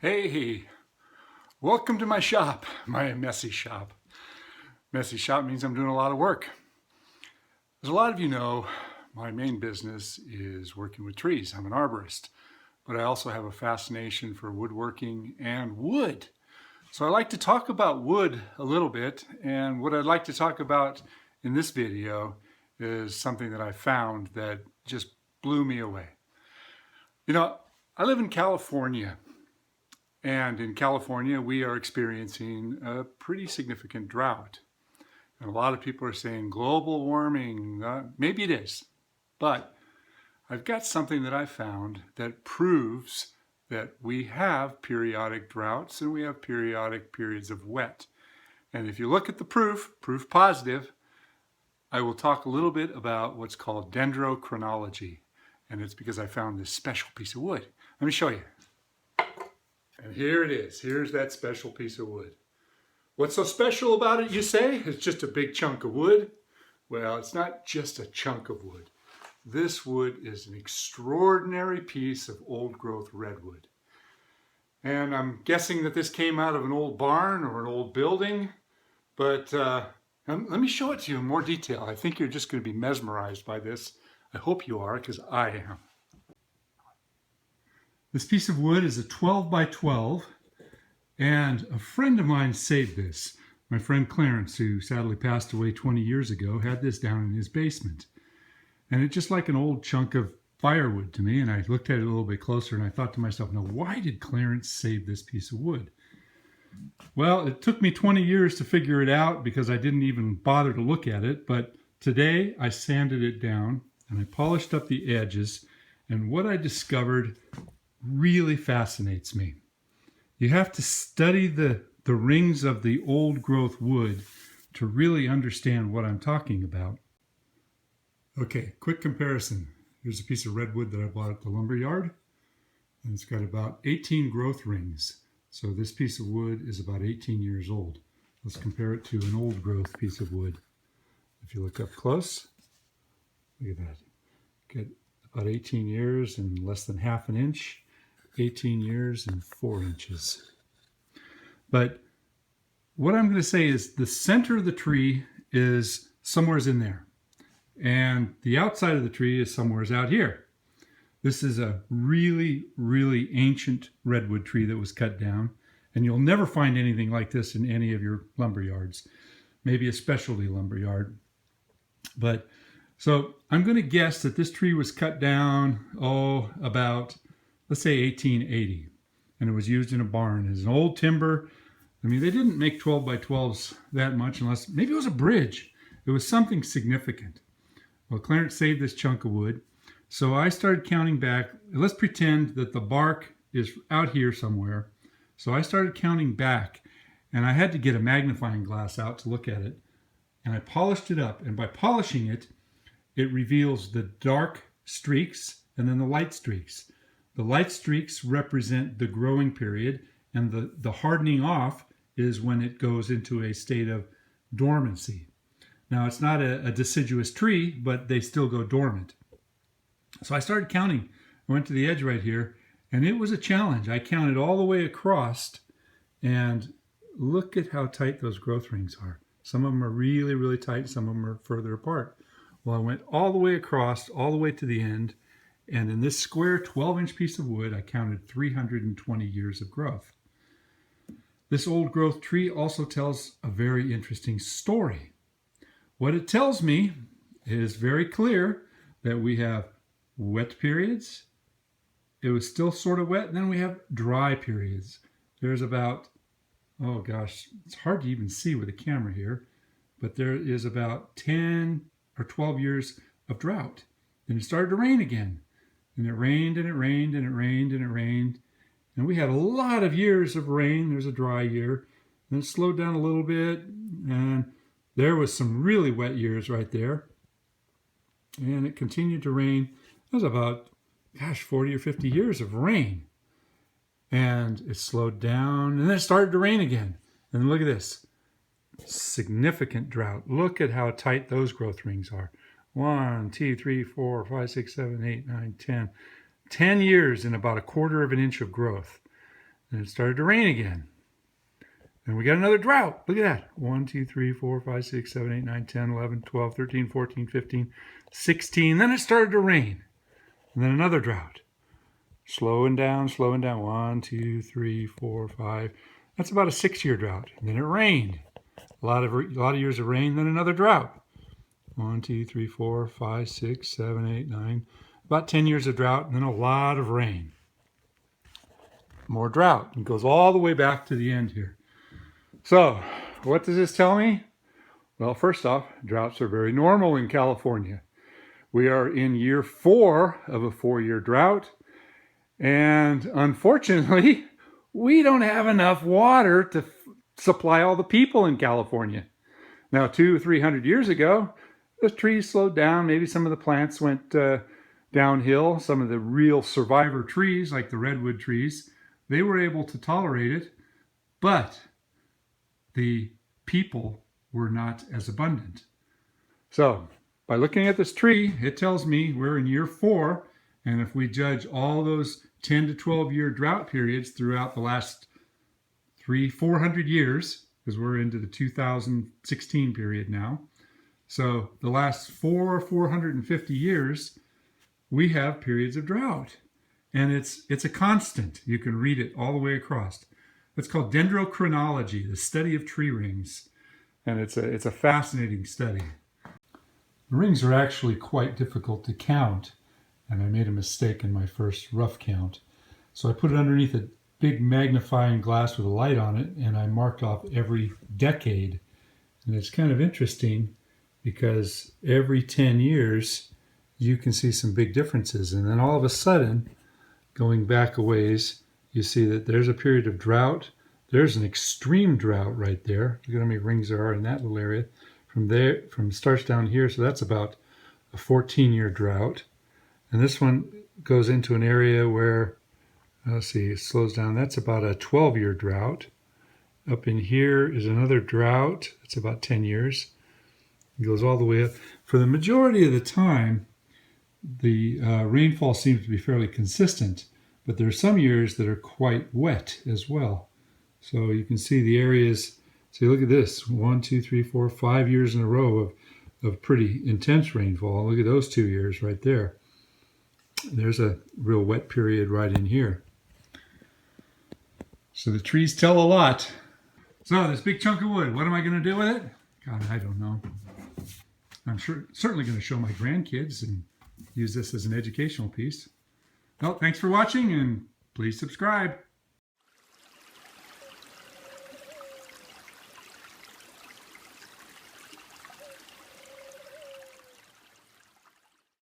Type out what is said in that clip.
Hey, welcome to my shop, my messy shop. Messy shop means I'm doing a lot of work. As a lot of you know, my main business is working with trees. I'm an arborist, but I also have a fascination for woodworking and wood. So I like to talk about wood a little bit, and what I'd like to talk about in this video is something that I found that just blew me away. You know, I live in California. And in California, we are experiencing a pretty significant drought. And a lot of people are saying global warming, maybe it is. But I've got something that I found that proves that we have periodic droughts and we have periodic periods of wet. And if you look at the proof positive, I will talk a little bit about what's called dendrochronology. And it's because I found this special piece of wood. Let me show you. And here it is. Here's that special piece of wood. What's so special about it, you say? It's just a big chunk of wood? Well, it's not just a chunk of wood. This wood is an extraordinary piece of old growth redwood. And I'm guessing that this came out of an old barn or an old building, but let me show it to you in more detail. I think you're just going to be mesmerized by this. I hope you are, because I am. This piece of wood is a 12 by 12, and a friend of mine saved this. My friend Clarence, who sadly passed away 20 years ago, had this down in his basement. And it's just like an old chunk of firewood to me, and I looked at it a little bit closer and I thought to myself, now why did Clarence save this piece of wood? Well, it took me 20 years to figure it out because I didn't even bother to look at it, but today I sanded it down and I polished up the edges, and what I discovered really fascinates me. You have to study the rings of the old growth wood to really understand what I'm talking about. Okay, quick comparison. Here's a piece of redwood that I bought at the lumber yard, and it's got about 18 growth rings. So this piece of wood is about 18 years old. Let's compare it to an old growth piece of wood. If you look up close, look at that. Get about 18 years and less than half an inch. 18 years and 4 inches. But what I'm going to say is the center of the tree is somewheres in there. And the outside of the tree is somewheres out here. This is a really, really ancient redwood tree that was cut down. And you'll never find anything like this in any of your lumber yards. Maybe a specialty lumber yard. But so I'm going to guess that this tree was cut down, about, let's say 1880, and it was used in a barn as an old timber. I mean, they didn't make 12 by 12s that much unless, maybe it was a bridge. It was something significant. Well, Clarence saved this chunk of wood. So I started counting back. Let's pretend that the bark is out here somewhere. So I started counting back, and I had to get a magnifying glass out to look at it. And I polished it up, and by polishing it, it reveals the dark streaks and then the light streaks. The light streaks represent the growing period, and the hardening off is when it goes into a state of dormancy. Now, it's not a deciduous tree, but they still go dormant. So I started counting. I went to the edge right here, and it was a challenge. I counted all the way across, and look at how tight those growth rings are. Some of them are really, really tight. Some of them are further apart. Well, I went all the way across, all the way to the end, and in this square 12-inch piece of wood, I counted 320 years of growth. This old growth tree also tells a very interesting story. What it tells me is very clear that we have wet periods. It was still sort of wet, and then we have dry periods. There's about, oh gosh, it's hard to even see with the camera here, but there is about 10 or 12 years of drought. Then it started to rain again. And it rained and it rained and it rained and it rained. And we had a lot of years of rain. There's a dry year. And it slowed down a little bit. And there was some really wet years right there. And it continued to rain. It was about, 40 or 50 years of rain. And it slowed down. And then it started to rain again. And look at this. Significant drought. Look at how tight those growth rings are. 1, 2, 3, 4, 5, 6, 7, 8, 9, 10. 10 years and about 1/4 of an inch of growth. And it started to rain again. And we got another drought. Look at that. 1, 2, 3, 4, 5, 6, 7, 8, 9, 10, 11, 12, 13, 14, 15, 16. Then it started to rain. And then another drought. Slowing down, slowing down. 1, 2, 3, 4, 5. That's about a 6-year drought. And then it rained. A lot of years of rain, then another drought. 1, 2, 3, 4, 5, 6, 7, 8, 9. About 10 years of drought, and then a lot of rain. More drought. It goes all the way back to the end here. So, what does this tell me? Well, first off, droughts are very normal in California. We are in year 4 of a 4-year drought. And unfortunately, we don't have enough water to supply all the people in California. Now, 200 or 300 years ago, the trees slowed down. Maybe some of the plants went downhill. Some of the real survivor trees, like the redwood trees, they were able to tolerate it, but the people were not as abundant. So, by looking at this tree, it tells me we're in year 4, and if we judge all those 10 to 12 year drought periods throughout the last 400 years, because we're into the 2016 period now. So the last 450 years, we have periods of drought. And it's a constant. You can read it all the way across. It's called dendrochronology, the study of tree rings. And it's a fascinating study. The rings are actually quite difficult to count. And I made a mistake in my first rough count. So I put it underneath a big magnifying glass with a light on it, and I marked off every decade. And it's kind of interesting because every 10 years, you can see some big differences. And then all of a sudden, going back a ways, you see that there's a period of drought. There's an extreme drought right there. Look at how many rings there are in that little area. From starts down here, so that's about a 14-year drought. And this one goes into an area where, let's see, it slows down. That's about a 12-year drought. Up in here is another drought. It's about 10 years. It goes all the way up. For the majority of the time, the rainfall seems to be fairly consistent, but there are some years that are quite wet as well. So you can see the areas. See, look at this. 1, 2, 3, 4, 5 years in a row of pretty intense rainfall. Look at those 2 years right there. There's a real wet period right in here. So the trees tell a lot. So this big chunk of wood, what am I going to do with it? God, I don't know. I'm certainly going to show my grandkids and use this as an educational piece. Well, thanks for watching, and please subscribe.